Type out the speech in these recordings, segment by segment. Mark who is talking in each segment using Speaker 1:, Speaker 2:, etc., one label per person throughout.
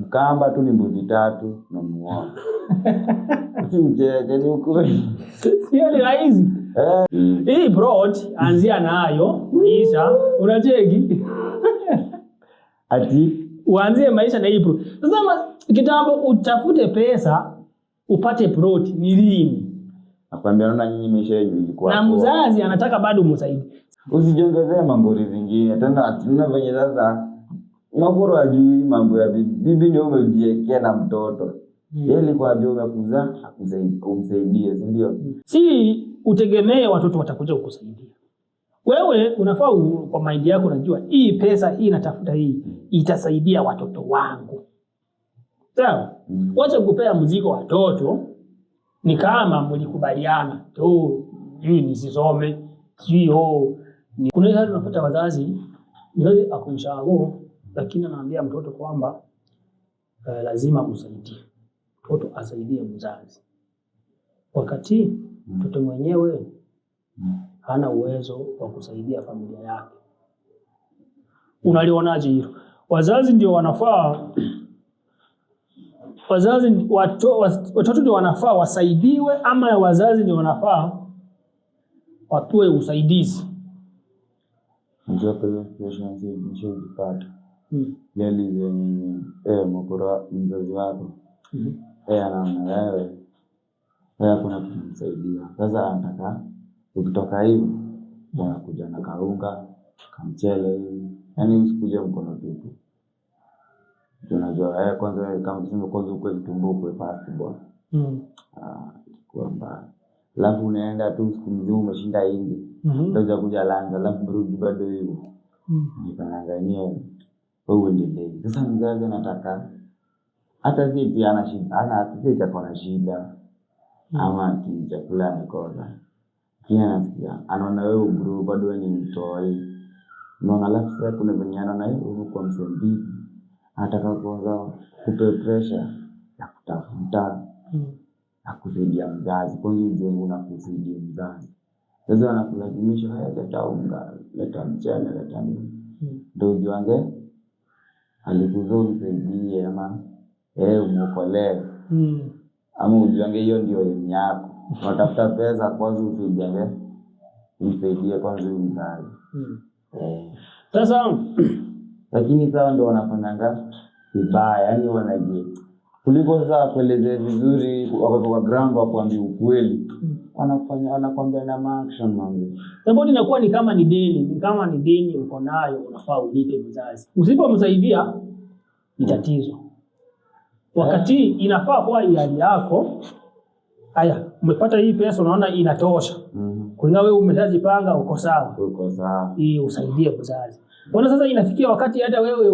Speaker 1: kamba tu ni mbuzi 3 na muoa. Si mcheke ni ukweli.
Speaker 2: Sio ni rahisi. Hii broad anzia nayo maisha unacheki.
Speaker 1: Ati
Speaker 2: uanzie maisha na hii broad. Sasa kitambo utafute pesa upate broad ni lini?
Speaker 1: Nakwambia naona nyinyi maisha yenu ilikuwa.
Speaker 2: Na mzazi anataka bado msaidie.
Speaker 1: Usijiongezee mangori zingine. Tena venye sasa Makoro ajui mambo ya bibi ndio umejiekea na mtoto. Yeye alikuwa ajua kuzaa kumsaidia, si ndio?
Speaker 2: Si utegemee watoto watakuja kukusaidia. Wewe unafaa kwa mind yako unajua hii pesa hii natafuta hii itasaidia watoto wangu. Sawa? Wacha kupea mzigo watoto ni kama mlikubaliana tu hii nisisome, sio ni kuna hali unapata wazazi akumshauri lakini anaambia mtoto kwamba lazima msaidie. Mtoto asaidie mzazi. Wakati mtoto mwenyewe hana uwezo wa kusaidia familia yake. Unalionaje hilo? Wazazi ndio wanafaa watoto ndio wanafaa wasaidiwe ama wazazi ndio wanafaa watoe usaidizi?
Speaker 1: Ndio kwa situation ndio jipata. Yali zenye mkora mzazi wako. Anaona wewe kuna kumsaidia. Sasa anataka ukitoka hivi unakuja na kaunga, kamchele hivi. Yaani usikuje mkono tupu. Unajua kwanza kama tuseme kwanza uko kitumbuko fast bwana. Kwamba alafu unaenda tu siku mzima umeshinda hivi. Ndio kuja langa alafu burudi bado hiyo. Nikanangania wewe ndio. Sasa mzazi anataka hata zipi ana shida, hata kwa shida ama chakula amekosa. Anasikia anaona wewe bro bado wewe ni mtoi. Unaona alafu sasa kuna venye anaona wewe kwa msaidizi. Anataka kwanza kupe pressure ya kutafuta na kusaidia mzazi. Kwa hiyo ndio unakusaidia mzazi. Sasa anakulazimisha leta unga, leta mchele, leta nini. Ndio ujiange alikuzo msaidie ama umuokolee. Ama ujiange hiyo ndio elimu yako. Unatafuta pesa kwanza usijiange msaidie kwanza mzazi.
Speaker 2: Sasa
Speaker 1: lakini sawa ndio wanafanyanga vibaya, yani wanaje kuliko sasa kuelezea vizuri wako kwa ground wakwambia ukweli. Wanakwambia na action mambo.
Speaker 2: Sababu inakuwa ni kama ni deni uko nayo unafaa ulipe mzazi. Usipomsaidia ni tatizo. Wakati inafaa kwa hali yako haya umepata hii pesa unaona inatosha. Kuna wewe umeshajipanga uko sawa. Hii usaidie mzazi. Mbona sasa inafikia wakati hata wewe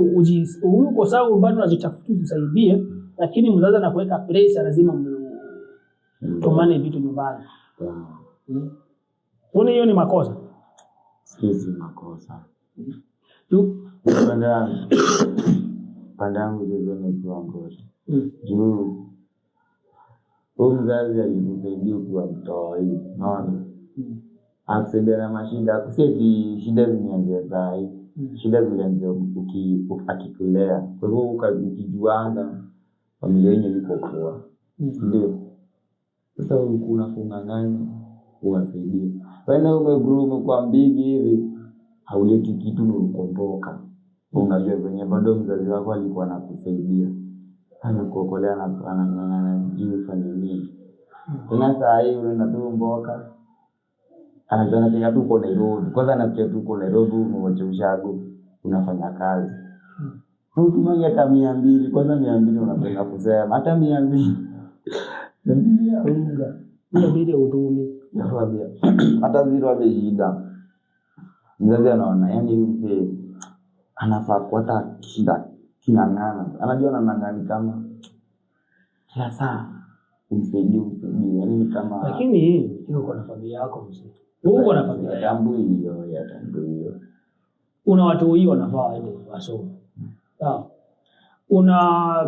Speaker 2: uko sawa bado unajitafuta usaidie lakini mzazi anakuweka pressure lazima mtomane vitu nyumbani. Unaona hiyo ni makosa?
Speaker 1: Si makosa. Pande yangu ndio ni kiwango. Juu mzazi alikusaidia kwa mtoi, naona. Aksaidia na mashida, kuseti shida zinaanzia saa hii. Shida zilianzia ukikulea. Kwa hivyo ukijuanga familia yenyewe iko poa. Ndio. Sasa unafunga ngani uwasaidie. Wewe umegrow kwa mbigi hivi hauleti kitu unakomboka. Unajua venye bado mzazi wako alikuwa anakusaidia. Anakuokolea na sijui ufanye nini. Tena saa hii unaenda tu mboka. Anasikia tu uko Nairobi. Kwanza anasikia tu uko Nairobi umwacha ushago unafanya kazi. Ukitumia hata 200, kwanza 200 unapenda kusema hata 200. Ndio unga.
Speaker 2: Ndio bila udumi.
Speaker 1: Nakwambia. Hata zero amejida. Mzazi anaona yani mzee anafaa kuata kinangana. Anajua anangani kama kila saa umsaidie yani kama
Speaker 2: lakini hiyo kwa familia yako mzee. Uko na familia
Speaker 1: yangu hiyo ya tangu hiyo.
Speaker 2: Una watu hiyo wanafaa waende wasome. Sawa. Una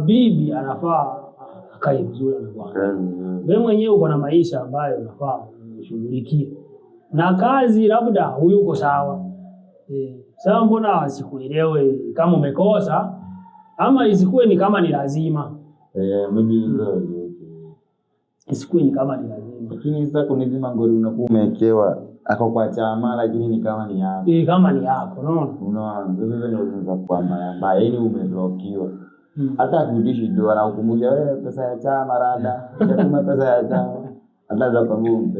Speaker 2: bibi anafaa akae vizuri na bwana. Wewe mwenyewe uko na maisha ambayo unafaa ushughulikie. Na kazi labda huyu uko sawa. Sawa mbona sikuelewe kama umekosa Ama isikuwe ni kama ni lazima.
Speaker 1: Maybe
Speaker 2: isikuwe ni kama ni lazima.
Speaker 1: Lakini sasa kuna hizi mangori unakuwa umewekewa ako kwa chama lakini ni kama ni yako.
Speaker 2: Kama ni yako, unaona?
Speaker 1: Unaona, wewe ndio unaweza kuwa mbaya, yaani umeblokiwa. Hata kudishi ndio anakukumbusha wewe pesa ya chama rada, unatuma pesa ya chama. Hata za kwangu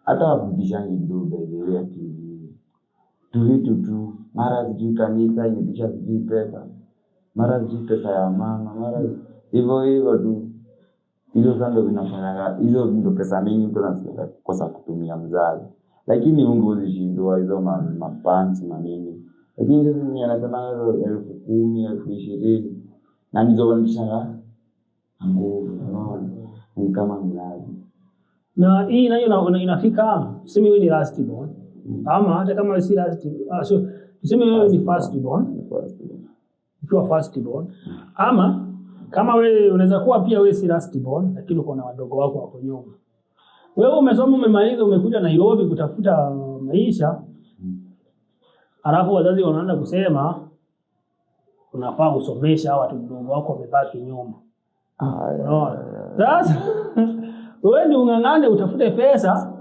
Speaker 1: hata wakudishangi ndio ile ya vitu tu. Mara sijui kanisa imebisha sijui pesa. Mara sijui pesa ya mama, mara hivyo tu. Hizo sasa ndio zinafanya hizo ndio pesa mingi mtu anasikia kosa kutumia mzazi. Lakini Mungu uzishindwa hizo mapanzi na nini. Lakini sisi ni anasema 10,000, 20,000 na hizo wanishanga nguvu ni kama mlazi.
Speaker 2: Na hii nayo inafika tuseme wewe ni last born ama hata kama si last so tuseme wewe ni first born. Ukiwa first born ama kama wewe unaweza kuwa pia wewe si last born lakini uko na wadogo wako wako nyuma. Wewe umesoma umemaliza umekuja Nairobi kutafuta maisha. Alafu wazazi wanaanza kusema unafaa usomesha hao watu wadogo wako wamebaki nyuma. Sasa wewe ndio ungangane utafute pesa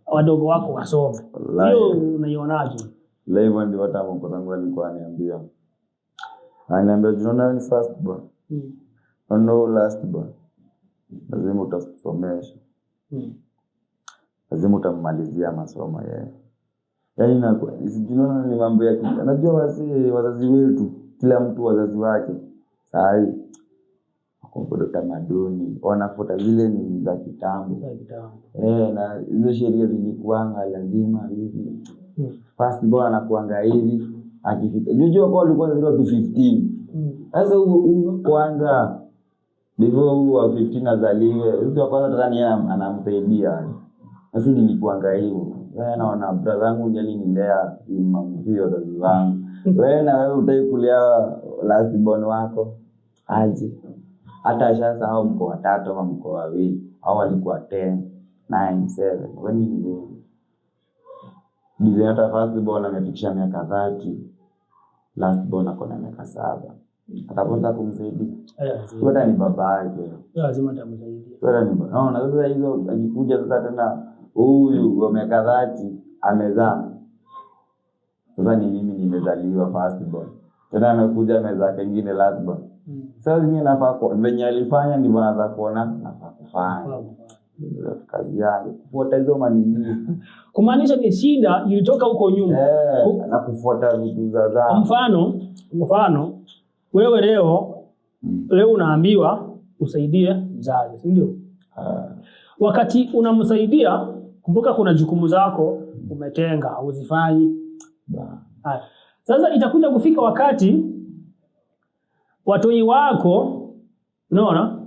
Speaker 2: wadogo wako wasome. Hiyo unaionaje?
Speaker 1: Leo ndio hata mko zangu alikuwa ananiambia. Ananiambia unaona ni first born. No last born. Lazima utasomesha. Lazima utamalizia masomo yeye. Yaani na sijui ni mambo ya kitu. Najua wazazi wetu, kila mtu wazazi wake. Sahi kwa tamaduni, wanafuata zile ni za kitambo. Na hizo sheria zilikuanga lazima hivi. First born anakuanga hivi, akifika. Unajua kwa alikuwa 0 to 15. Sasa huo kwanza before huo 15 azaliwe, hizo kwanza tani anamsaidia. Sasa nilikuanga hivyo. Naona brother wangu ndiye alinilea mamzio wazazi wangu. Wewe na wewe utaikulia last born wako aje. Hata sasa hao mko watatu ama mko wawili au walikuwa 10, 9, 7 when you hata first born amefikisha miaka 30, last born akona miaka 7. Atakosa kumsaidia. Wewe ni baba yake.
Speaker 2: Lazima atamsaidia.
Speaker 1: Wewe ni baba. Naona sasa hizo akikuja sasa tena huyu wa miaka 30 amezaa. Sasa ni mimi nimezaliwa first born. Tena amekuja amezaa kingine last born. Sasa zingine nafaa kwa venye alifanya ndivyo anaanza kuona nafaa kufanya. Kazi yake kufuata hizo manini.
Speaker 2: Kumaanisha ni shida ilitoka huko nyuma.
Speaker 1: Na kufuata vitu za zao.
Speaker 2: Mfano wewe leo unaambiwa usaidie mzazi, si ndio? Wakati unamsaidia kumbuka kuna jukumu zako umetenga uzifanyi. Sasa itakuja kufika wakati watoi wako unaona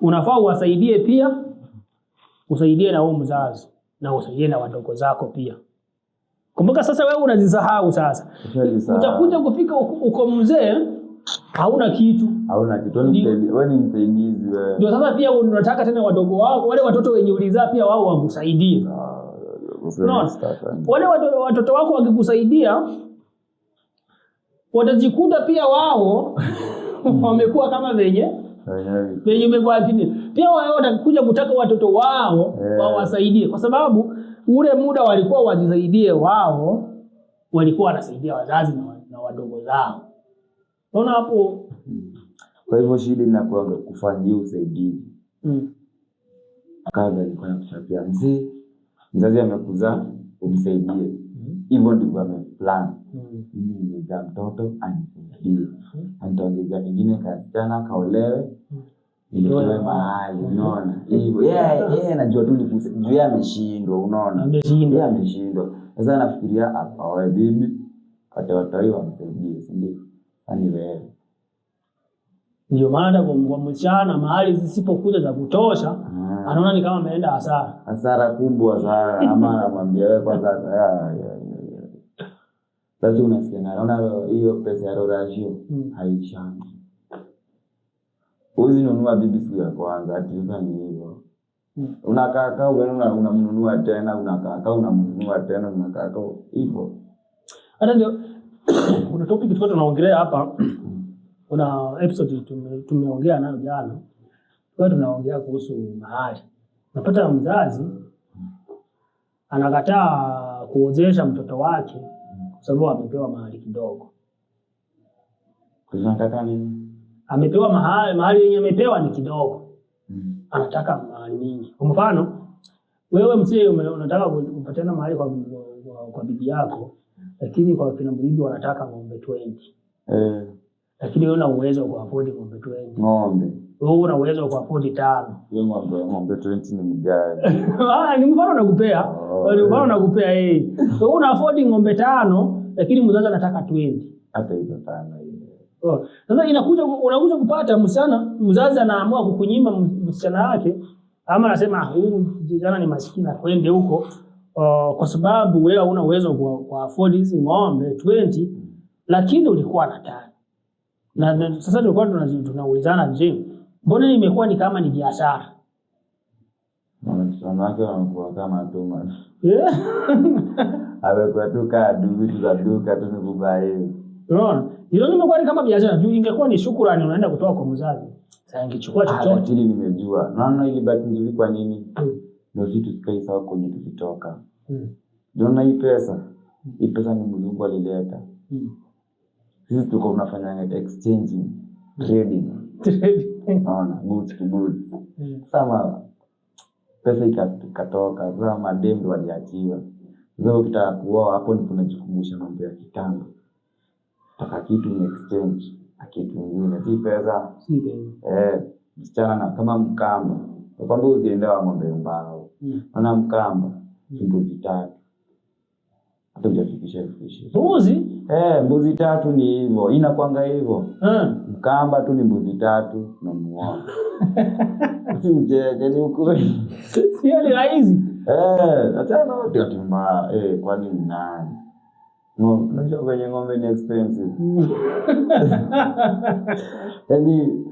Speaker 2: unafaa uwasaidie pia, usaidie na huyo mzazi na usaidie na wadogo zako pia. Kumbuka sasa wewe unazisahau sasa. Utakuja kufika uko mzee hauna kitu.
Speaker 1: Wewe ni msaidizi wewe.
Speaker 2: Ndio sasa pia unataka tena wadogo wako wale watoto wenye ulizaa pia wao wakusaidie. Wale watoto wako wakikusaidia watajikuta pia wao wamekuwa kama venye umekuwa kini. Pia wao watakuja kutaka watoto wao wawasaidie kwa sababu ule muda walikuwa wajisaidie wao walikuwa wanasaidia wazazi na wadogo zao. Unaona hapo?
Speaker 1: Kwa hivyo shida inakuwa kufanyia usaidizi. Kaza alikuwa anakuchapia mzazi amekuzaa umsaidie. Hivyo ndivyo ameplan. Mimi nimezaa mtoto anisaidie. Anitaongeza nyingine kasichana kaolewe. Nilitoe mahali unaona. Hivyo yeye anajua tu juu yeye ameshindwa unaona. Yeye ameshindwa. Sasa anafikiria apawe bibi watawatoi wamsaidie, si ndio? Ani wewe.
Speaker 2: Ndio maana kwa msichana mahali zisipokuja za kutosha anaona ni kama ameenda hasara.
Speaker 1: Hasara kubwa sana ama anamwambia wewe kwanza lazima unasikia naona hiyo pesa ya rorashio haishangi. Uzi nunua bibi siku ya kwanza ati sasa ni hivyo. Unakaa unamnunua tena unakaa unamnunua tena unakaa hivyo.
Speaker 2: Hata ndio kuna topic tulikuwa tunaongelea hapa. Kuna episode tumeongea nayo jana. Kwa tunaongea kuhusu mahali. Unapata mzazi anakataa kuozesha mtoto wake kwa sababu amepewa mahali kidogo.
Speaker 1: Unataka nini?
Speaker 2: Amepewa mahali yenye amepewa ni kidogo. Anataka mahali mingi. Kwa mfano, wewe mzee unataka kupatana mahali kwa bibi yako, lakini kwa kina bibi wanataka ng'ombe 20. Lakini wewe una uwezo wa kuafford ng'ombe 20.
Speaker 1: Ng'ombe.
Speaker 2: Wewe una uwezo wa kuafford 5.
Speaker 1: Hiyo ng'ombe 20 ni mgani?
Speaker 2: Ni mfano nakupea. Ni mfano nakupea wewe una afford ng'ombe 5, lakini mzazi anataka 20.
Speaker 1: Hata hizo 5 hiyo.
Speaker 2: Sasa unakuja kupata mzazi anaamua kukunyima msichana wake, ama anasema huyu kijana ni maskini kwende huko kwa sababu wewe huna uwezo kwa afford hizi ng'ombe 20, lakini ulikuwa na 5. Na sasa tulikuwa tunaulizana, je, mbona imekuwa ni kama ni biashara?
Speaker 1: Wanawake wanakuwa kama tuma. Amekuwa tu vitu za duka tu nikubaye.
Speaker 2: Unaona? Hilo limekuwa ni kama biashara. Juu ingekuwa ni shukrani unaenda kutoa kwa mzazi. Sasa ingechukua chochote.
Speaker 1: Lakini nimejua. Naona ili baki nzuri kwa nini? Ndio vitu sikai sawa kwenye tukitoka. Unaona hii pesa? Hii pesa ni Mungu alileta. Sisi tuko tunafanya exchanging, trading. Naona goods to goods. Sama pesa ikatoka, sasa madem ndio waliachiwa. Sasa ukitaka kuoa hapo ndipo unajikumbusha mambo ya kitambo. Taka kitu ni exchange, kitu kingine si pesa. Msichana kama Mkamba. Nakwambia usiende wa ng'ombe mbao. Ana Mkamba, mbuzi 3. Hata hujafikisha
Speaker 2: mbuzi?
Speaker 1: Mbuzi 3 ni hivyo. Inakuanga hivyo. Mkamba tu ni mbuzi 3 na muoa. Si ujeke ni ukweli.
Speaker 2: Sio ni rahisi.
Speaker 1: Hata na watu watimba, kwani ni nani? No, unajua kwenye ng'ombe ni expensive. Yaani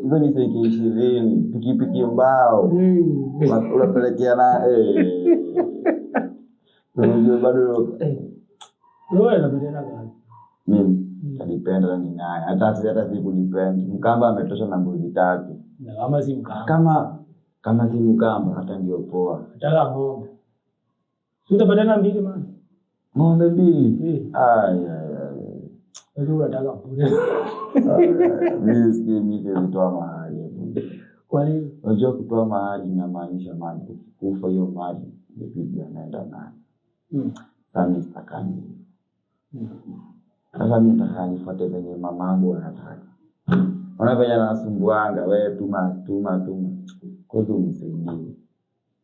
Speaker 1: hizo ni senke 20, pikipiki mbao. Unapelekea na unajua bado
Speaker 2: wewe unapeleka gani?
Speaker 1: Mimi nalipenda ni naye. Hata siku depend. Mkamba ametosha na mbuzi 3.
Speaker 2: Na kama si Mkamba.
Speaker 1: Kama si Mkamba hata ndio poa.
Speaker 2: Nataka ng'ombe. Utapatana 2 man.
Speaker 1: Ng'ombe 2.
Speaker 2: Ndio unataka bure.
Speaker 1: Mimi sitoa mahali.
Speaker 2: Kwa nini?
Speaker 1: Unajua kutoa mahali inamaanisha mali. Kufa hiyo mali ndio bibi anaenda nayo. Sasa stakani. Sasa mimi nataka nifuate venye mamangu anataka. Unafanya na nasumbuanga wewe tuma. Kwa hiyo umsaidie.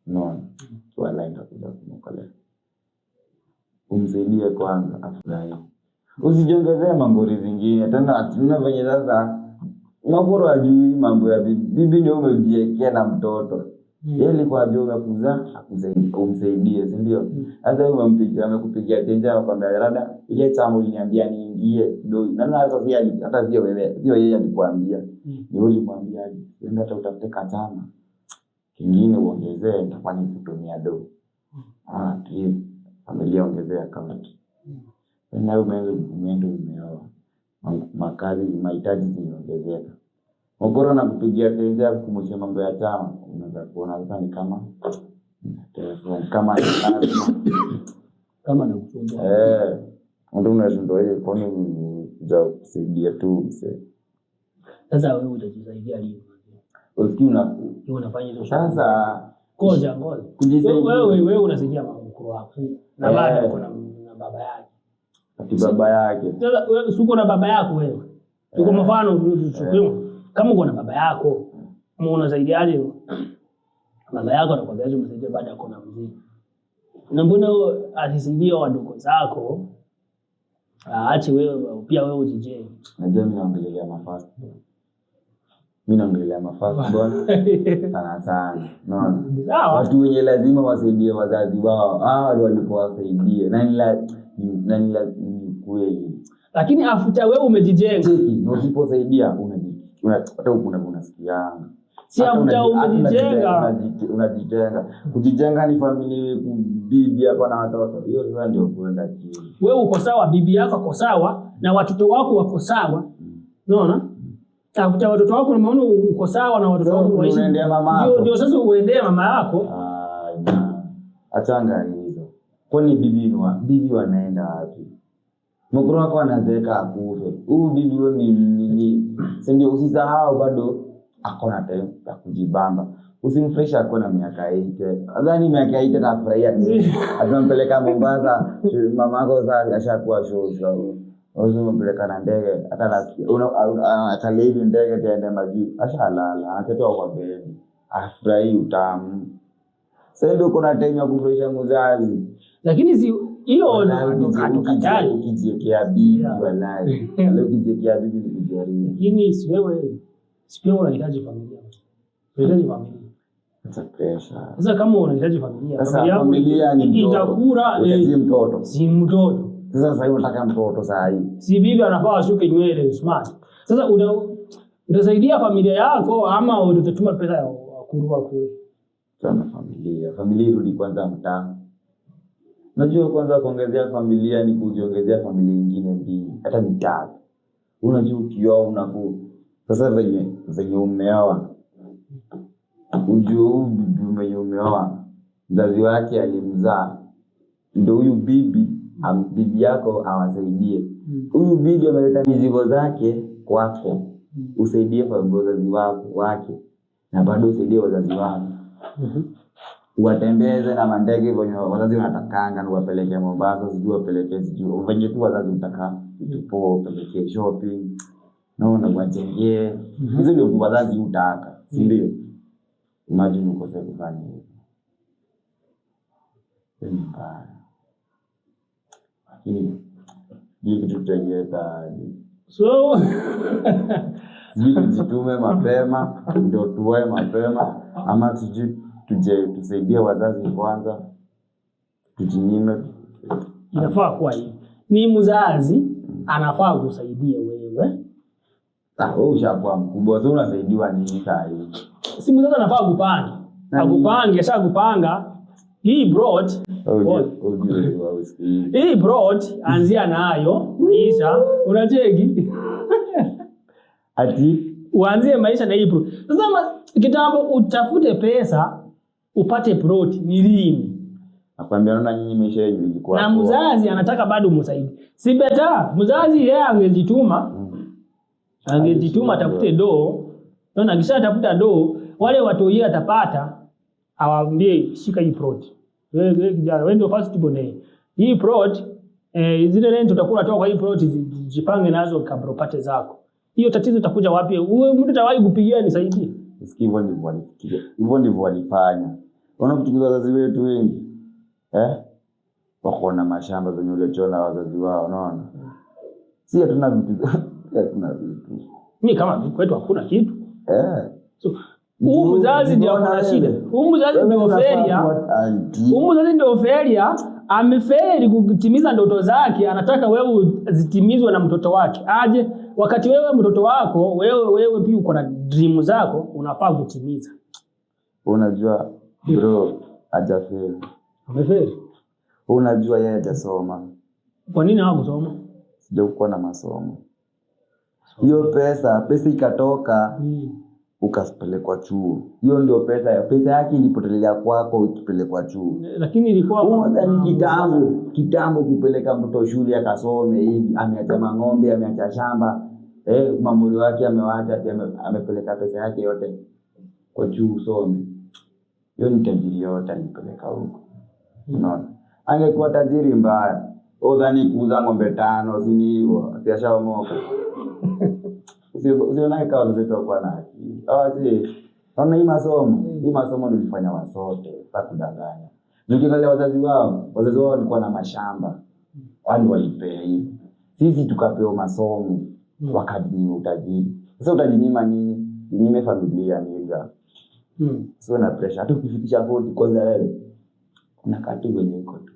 Speaker 1: No. Wala nitakuja kumkolea. Umsaidie kwanza afurahi. Usijiongezee mangori zingine. Tena venye sasa Makoro ajui mambo ya bibi ndio umejiekea na mtoto. Yeye alikuwa ajua kuzaa kumsaidia, si ndio? Sasa wewe amekupigia tenja akwambia dada, ile tamu uliniambia niingie do. Na sasa hata sio wewe, sio yeye alikwambia. Ni wewe ulimwambia nenda hata utafute katana. Kingine uongezee nitakuwa nikutumia do. Please familia ongezea account. Na umeenda umeoa. Makazi mahitaji zinaongezeka. Makoro na kupigia tenja kumshia mambo ya chama, unaweza kuona sasa ni kama telefoni kama
Speaker 2: na kusumbua.
Speaker 1: Ndio unashindwa ile kwani za kusaidia tu mse.
Speaker 2: Sasa wewe utajisaidia lini?
Speaker 1: Usikii
Speaker 2: unafanya hizo
Speaker 1: sasa
Speaker 2: ngoja. Wewe unasaidia mkuu wako. Na bado kuna baba yake.
Speaker 1: Ati baba yake.
Speaker 2: Sasa wewe uko na baba yako wewe. Tuko mfano tuchukue kama uko na baba yako, unasaidiaje? Baba yako anakuambia umsaidie baada ya kuona mzee. Na mbona asisaidie wadogo zako? Aache wewe pia wewe ujije.
Speaker 1: Najua mimi naongelea mafast. Bwana. Sana. Unaona? Watu wenye lazima wasaidie wazazi wao. Wale walikuwa wasaidie. Nani kweli.
Speaker 2: Lakini afuta wewe umejijenga.
Speaker 1: Na usiposaidia hata unasikia.
Speaker 2: Si after umejijenga
Speaker 1: unajitenga. Kujijenga ni familia, bibi yako na watoto. Hiyo sasa ndio kuenda chini.
Speaker 2: Wewe uko sawa, bibi yako uko sawa na watoto wako wako sawa. Unaona? Tafuta watoto wako umeona uko sawa na watoto wako waishi. Ndio sasa uendee mama yako.
Speaker 1: Achanga hizo. Kwani bibi wanaenda wapi? Mkuru wako anazeeka akufe. Bibi wewe ni ndio usisahau bado akona time ya kujibamba. Usimfresh akona miaka 8. Adhani miaka 8 atafurahia nini? Atampeleka Mombasa, mamako sasa ashakuwa show. Usimpeleka na ndege hata last atalivi ndege tena majuu. Ashalala, anatoa kwa bedi. Afurahi utamu. Sasa ndio kuna time ya kufresha mzazi.
Speaker 2: Lakini si hiyo
Speaker 1: hatukatali ukijiekea bibi walai. Leo ukijiekea bibi ni kujaribu.
Speaker 2: Lakini si wewe unahitaji familia. Unahitaji familia.
Speaker 1: Sasa pressure.
Speaker 2: Sasa kama unahitaji familia
Speaker 1: ni
Speaker 2: itakura
Speaker 1: mtoto.
Speaker 2: Si mtoto.
Speaker 1: Sasa hivi unataka mtoto saa hii.
Speaker 2: Si bibi anafaa ashuke nywele smart. Sasa utasaidia familia yako ama utatuma pesa ya kurua kule?
Speaker 1: Sana familia irudi kwanza mtaa. Unajua kwanza kuongezea familia ni kujiongezea familia nyingine mbili hata mitatu. Unajua ukioa unafuu. Sasa venye umeoa. Umeoa. Mzazi wake alimzaa. Ndio huyu bibi yako awasaidie. Huyu bibi ameleta mizigo zake kwako. Usaidie kwa wazazi wake. Na bado usaidie wazazi wako. Watembeze na mandege hivyo wazazi wanatakanga na wapeleke Mombasa, sijui wapeleke sijui. Venye tu wazazi utaka utupo peleke shopping. Naona wajengee. Hizo ndio wazazi utaka, si ndio? Imagine uko sasa kufanya hivyo. Ni mbaya. Hii kitu tutengeta.
Speaker 2: So
Speaker 1: tujitume mapema, ndio tuoe mapema ama tusaidie wazazi kwanza. Tujinyime.
Speaker 2: Inafaa kuwa hivi. Ni mzazi anafaa kusaidia wewe.
Speaker 1: Wewe ushakuwa mkubwa, sasa unasaidiwa nini saa hii?
Speaker 2: Si mzazi anafaa kupanga. Akupange, sasa kupanga. Hii broad anzia nayo maisha, unacheki?
Speaker 1: Ati
Speaker 2: uanzie maisha na hii broad. Sasa kitambo utafute pesa upate broad ni lini?
Speaker 1: Nakwambia naona nyinyi maisha yenu ilikuwa.
Speaker 2: Na mzazi anataka bado msaidie. Si beta mzazi yeye angejituma. Angejituma atafute doo. Naona akishatafuta doo wale watu yeye atapata awaambie shika hii broad. Wewe kijana wewe ndio first born. Hii broad zile rent utakula toka hii broad jipange nazo kabla upate zako. Hiyo tatizo itakuja wapi? Wewe mtu atawahi kupigia nisaidie.
Speaker 1: Hivyo ndivyo walifikiria. Hivyo ndivyo walifanya. Unaona kutukuza wazazi wetu wengi. Wako na mashamba zenye ulichona wazazi wao, unaona? Si hatuna vitu.
Speaker 2: Mimi kama kwetu hakuna kitu. So mzazi ndio ana shida. Mzazi ndio failure. Mzazi ndio failure. Amefeli kutimiza ndoto zake, anataka wewe zitimizwe na mtoto wake. Aje wakati wewe mtoto wako, wewe pia uko na dream zako, unafaa kutimiza.
Speaker 1: Unajua bro, hajafeli.
Speaker 2: Amefeli.
Speaker 1: Unajua yeye hajasoma.
Speaker 2: Kwa nini hakusoma?
Speaker 1: Sijakuwa na masomo. Hiyo pesa ikatoka ukapelekwa chuo. Hiyo ndio pesa yake ilipotelea kwako ukipelekwa chuo.
Speaker 2: Lakini ilikuwa
Speaker 1: kitambo kupeleka mtoto shule akasome hivi, ameacha ng'ombe, ameacha shamba, mamuri wake amewacha, amepeleka pesa yake yote kwa chuo usome. Hiyo ni tajiri yote alipeleka huko. Unaona? Angekuwa tajiri mbaya. Udhani kuuza ng'ombe 5 si hivyo, siashaomoka. Usiona kama wazazi kwa na akili. Naona hii masomo nilifanya wasote, sitakudanganya. Nikiangalia wazazi wao walikuwa na mashamba. Wao walipea hivi. Sisi tukapewa masomo wakati ni utajiri. Sasa utajinyima nini? Ninyime familia niga. Sio na pressure. Hata ukifikisha 40 kwanza wewe kuna katu wenye uko tu.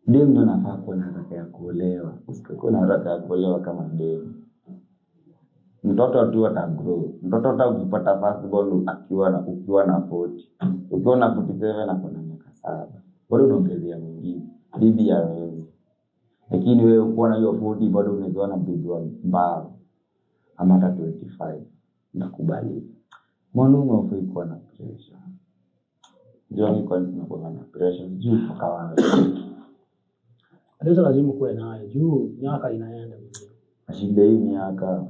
Speaker 1: Demu ndio anafaa kuwa na haraka ya kuolewa. Usikuwe na haraka ya kuolewa kama demu. mtoto tu atagrow. Mtoto hata ukipata first born ukiwa na 40. Ukiwa na 47 na kuna miaka 7. Bado unaongezea mwingine. Bibi hawezi. Lakini wewe uko na hiyo 40 bado unaweza na bibi wa mbao. Ama hata 25. Nakubali. Mwanaume ufai kuwa na pressure. Jioni kwa nini unakuwa na pressure? Juu mpaka wapi?
Speaker 2: Ndio lazima kuwe nayo. Juu miaka inaenda.
Speaker 1: Shida hii miaka.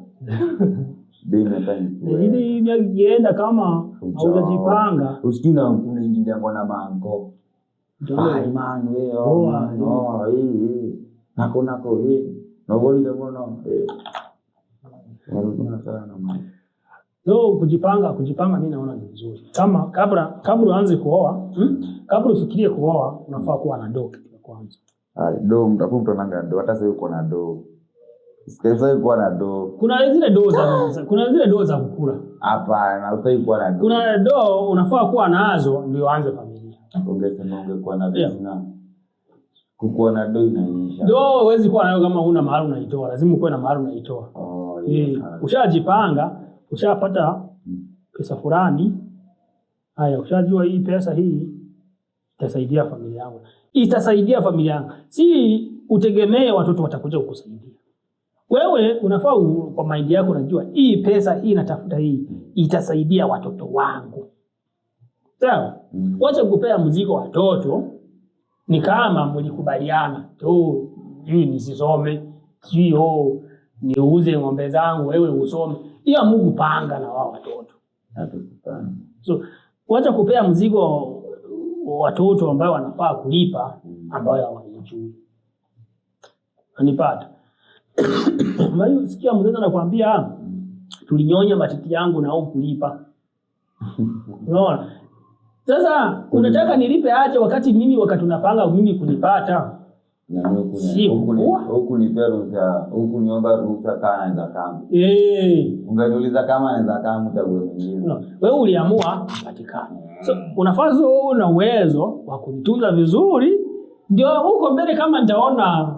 Speaker 1: Bei mtani.
Speaker 2: Hii miaka kama haujajipanga.
Speaker 1: Usikii na kuna ingia na mango. Ai man wewe hii. Nako hii. Na wewe ndio mbona Unarudi sana na mama.
Speaker 2: Leo kujipanga mimi naona ni vizuri. Kama kabla uanze kuoa, kabla ufikirie kuoa, unafaa kuwa na doo kitu kwanza.
Speaker 1: Doo mtafuta nanga doo hata sasa uko na doo. Sikaiza kuwa na doo.
Speaker 2: Kuna zile doo za kukula.
Speaker 1: Hapana, usai kuwa na doo.
Speaker 2: Kuna doo unafaa kuwa nazo ndio anze familia.
Speaker 1: Ungekuwa na business. Kukuwa na doo inaisha.
Speaker 2: Doo huwezi kuwa nayo kama huna mahali unaitoa. Lazima uwe na mahali unaitoa. Ushajipanga, ushapata pesa fulani. Haya, ushajua hii pesa hii itasaidia familia yangu. Itasaidia familia yangu. Si utegemee watoto watakuja kukusaidia. Wewe unafaa kwa mind yako unajua hii pesa hii natafuta hii itasaidia watoto wangu. Sawa? Wacha kupea mzigo watoto ni kama mlikubaliana tu hii nisisome, sio niuze ng'ombe zangu wewe usome. Hiyo Mungu panga na wao watoto. So wacha kupea mzigo watoto ambao wanafaa kulipa ambao hawajui. Anipata. Maana sikia mzazi anakuambia tulinyonya matiti yangu na au kulipa. Unaona? Sasa unataka nilipe aje wakati unapanga mimi kunipata?
Speaker 1: Na huku ni ruhusa, huku niomba ruhusa kana za kama. Ungeniuliza kama anaweza kama mtague mwingine.
Speaker 2: Wewe uliamua patikana. So unafaa una uwezo wa kutunza vizuri ndio huko mbele kama nitaona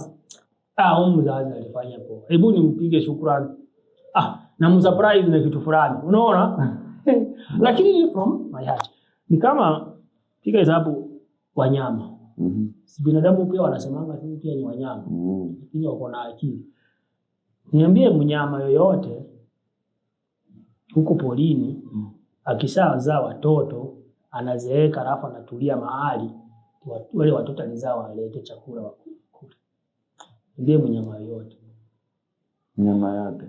Speaker 2: mzazi alifanya poa. Hebu nimpige shukrani. Na msurprise na kitu fulani. Unaona? Lakini from my heart. Ni kama piga hesabu wanyama. Si binadamu pia wanasemanga pia ni wanyama. Lakini wako na akili. Niambie mnyama yoyote huko porini akishazaa watoto anazeeka alafu anatulia mahali wale watoto alizaa walete chakula wakule. Ndiye mnyama yote.
Speaker 1: Mnyama yote.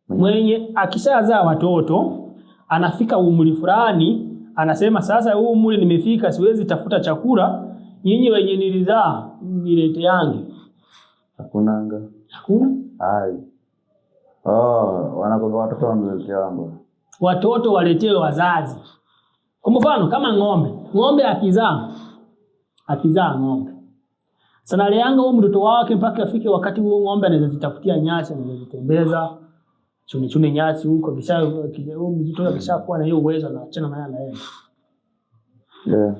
Speaker 2: Mwenye akishazaa watoto anafika umri fulani anasema sasa huu umri nimefika siwezi tafuta chakula nyinyi wenye nilizaa nilete yangu.
Speaker 1: Hakuna. Hai. Wanakoga watoto wanaletea wangu.
Speaker 2: Watoto waletewe wazazi. Kwa mfano kama ng'ombe akizaa ng'ombe. Sana leanga huyo mtoto wake mpaka afike wakati huo ng'ombe anaweza zitafutia nyasi, anaweza zitembeza, chune nyasi huko kisha huyo mtoto akishakuwa na hiyo uwezo na achana naye
Speaker 1: Yeah.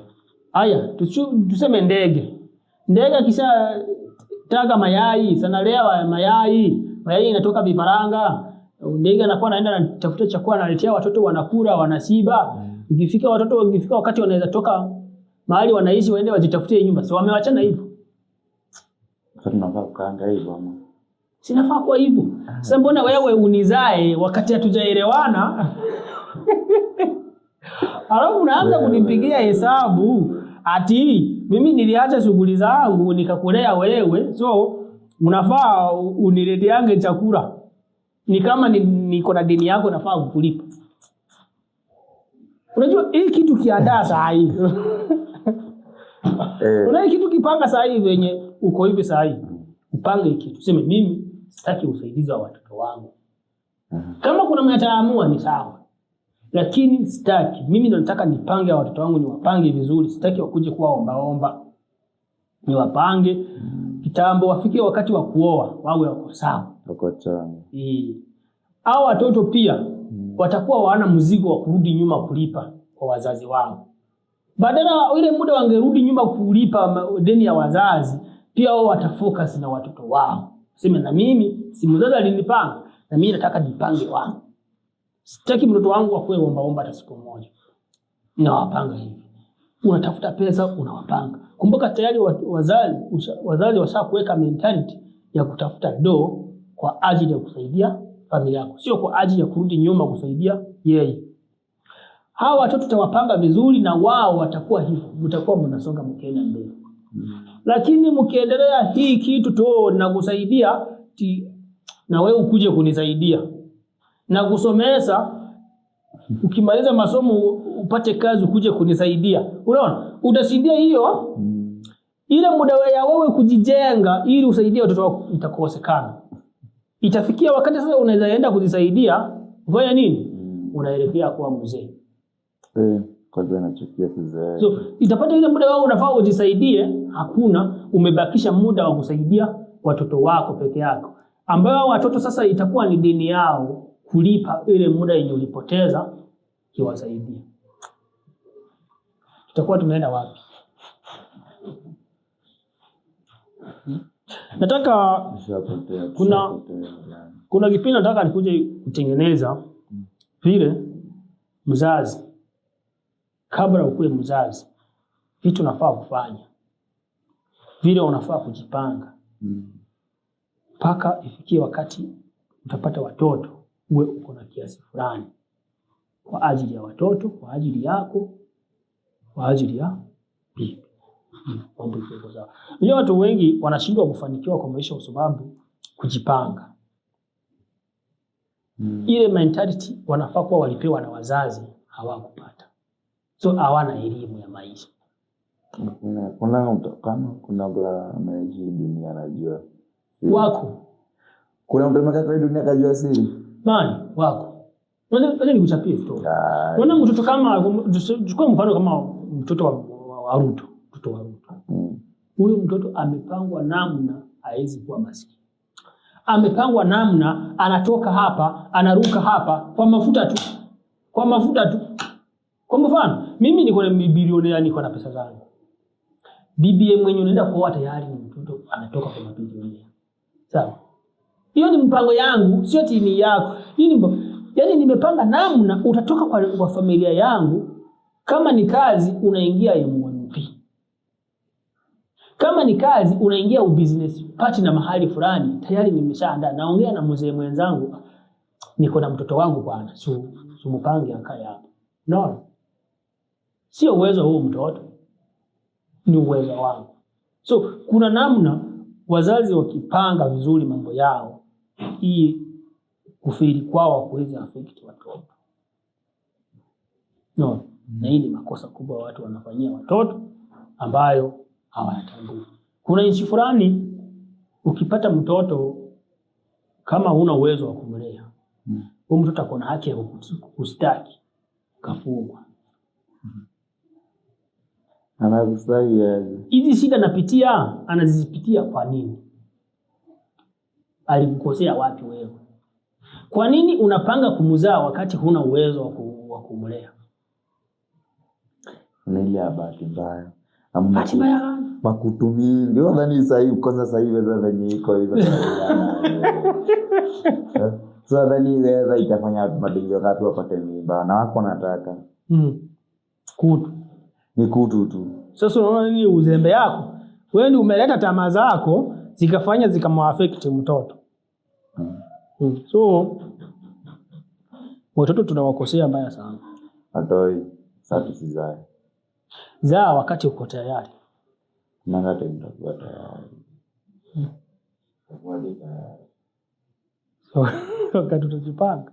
Speaker 2: Haya, tuseme ndege. Ndege akisha taga mayai, sana lea mayai inatoka vifaranga. Ndege anakuwa anaenda anatafuta chakula analetea watoto wanakula, wanasiba. Ikifika wakati wanaweza toka mahali wanaishi waende wajitafutie nyumba. Si wamewachana hivyo.
Speaker 1: Sasa tunafaa kukaanga hivyo ama?
Speaker 2: Sinafaa kwa hivyo. Sasa mbona wewe unizae wakati hatujaelewana? Alafu unaanza kunipigia hesabu ati mimi niliacha shughuli zangu nikakulea wewe, so unafaa unileteange chakula. Ni kama niko na deni yako nafaa kukulipa. Unajua hii kitu kiandaa saa hii. Una hii kitu kipanga saa hii venye uko hivi saa hii. Upange kitu. Sema mimi sitaki usaidizi wa watoto wangu. Kama kuna mtaamua ni sawa. Lakini sitaki. Mimi nataka nipange watoto wangu niwapange vizuri. Sitaki wakuje kuwa omba. Niwapange kitambo wafike wakati wa kuoa wawe wako sawa.
Speaker 1: Wako sawa.
Speaker 2: Hao watoto pia watakuwa wana mzigo wa kurudi nyuma kulipa kwa wazazi wao. Badala ile muda wangerudi nyuma kulipa deni ya wazazi, pia wao watafocus na watoto wao. Sema na mimi si mzazi alinipanga, na mimi nataka nipange wangu. Sitaki mtoto wangu akue omba hata siku moja. Nawapanga hivi. Unatafuta pesa, unawapanga. Kumbuka tayari wazazi washakuweka mentality ya kutafuta do kwa ajili ya kusaidia familia yako, sio kwa ajili ya kurudi nyuma kusaidia yeye. Hawa watoto tutawapanga vizuri na wao watakuwa hivyo. Mtakuwa mnasonga mkienda mbele. Lakini mkiendelea hii kitu tu na kusaidia na wewe ukuje kunisaidia na kusomesa, ukimaliza masomo upate kazi ukuje kunisaidia, unaona utasaidia hiyo ile muda ya wewe kujijenga ili usaidie watoto wako itakosekana. Itafikia wakati sasa unaweza enda kujisaidia, ufanye nini? Unaelekea kuwa mzee.
Speaker 1: Kwanza nachukia kuzaa.
Speaker 2: So itapata ile muda wao unafaa ujisaidie, hakuna, umebakisha muda wa kusaidia watoto wako peke yako. Ambao watoto sasa itakuwa ni dini yao kulipa ile muda yenye ulipoteza kiwasaidia. Tutakuwa tumeenda wapi? Nataka kuna kipindi nataka nikuje kutengeneza vile mzazi, kabla ukue mzazi, vitu unafaa kufanya, vile unafaa kujipanga mpaka ifikie wakati utapata watoto, uwe uko na kiasi fulani kwa ajili ya watoto, kwa ajili yako, kwa ajili ya bibi. Mambo iko sawa. Unajua watu wengi wanashindwa kufanikiwa kwa maisha kwa sababu kujipanga. Ile mentality wanafaa kuwa walipewa na wazazi hawakupata. So hawana elimu ya maisha.
Speaker 1: Kuna bla maisha dunia anajua.
Speaker 2: Wako.
Speaker 1: Kuna mtu mmoja kwa dunia kajua siri.
Speaker 2: Nani? Wako. Ngoja nikuchapie story. Unaona mtoto kama chukua mfano kama mtoto wa Ruto, mtoto wa Ruto. Huyo mtoto amepangwa namna haizi kuwa maskini. Amepangwa namna anatoka hapa, anaruka hapa kwa mafuta tu. Kwa mafuta tu. Kwa mfano, mimi niko na bilioni, niko na pesa zangu. Bibi mwenyewe unaenda kuoa tayari mtoto anatoka kwa mabilioni. Sawa? Hiyo ni mpango yangu, sio tini yako. Yaani nimepanga namna utatoka kwa familia yangu. Kama ni kazi unaingia MNP. Kama ni kazi unaingia business partner mahali fulani, tayari nimeshaandaa. Naongea na mzee mwenzangu, niko na mtoto wangu bwana, mpange akae hapa. No. Sio uwezo huu mtoto, ni uwezo wangu. So kuna namna wazazi wakipanga vizuri mambo yao, hii kufiri kwao kuweza affect watoto. No. Na hii ni makosa kubwa watu wanafanyia watoto ambayo hawatambui. Kuna nchi fulani ukipata mtoto kama huna uwezo wa kumlea, huyo mtoto akona haki ya kustaki kafungwa.
Speaker 1: Anakusaidia.
Speaker 2: Hizi shida napitia, anazipitia kwa nini? Alikukosea wapi wewe? Kwa nini unapanga kumzaa wakati huna uwezo wa kumlea?
Speaker 1: Unalia bahati mbaya.
Speaker 2: Bahati mbaya.
Speaker 1: Makutumii. Ndio nadhani sasa hivi kwanza sasa hivi venye iko hivyo. So nadhani wewe itafanya madingo ngapi wapate mimba na wako nataka.
Speaker 2: Kutu.
Speaker 1: Ni kutu tu.
Speaker 2: Sasa unaona nini uzembe yako? Wewe ndio umeleta tamaa zako zikafanya zikamwaffect mtoto. So watoto tunawakosea mbaya sana.
Speaker 1: Atoi sasa sizae.
Speaker 2: Zaa wakati uko tayari.
Speaker 1: Nangata nitakuwa tayari. Kwa
Speaker 2: wakati tutajipanga.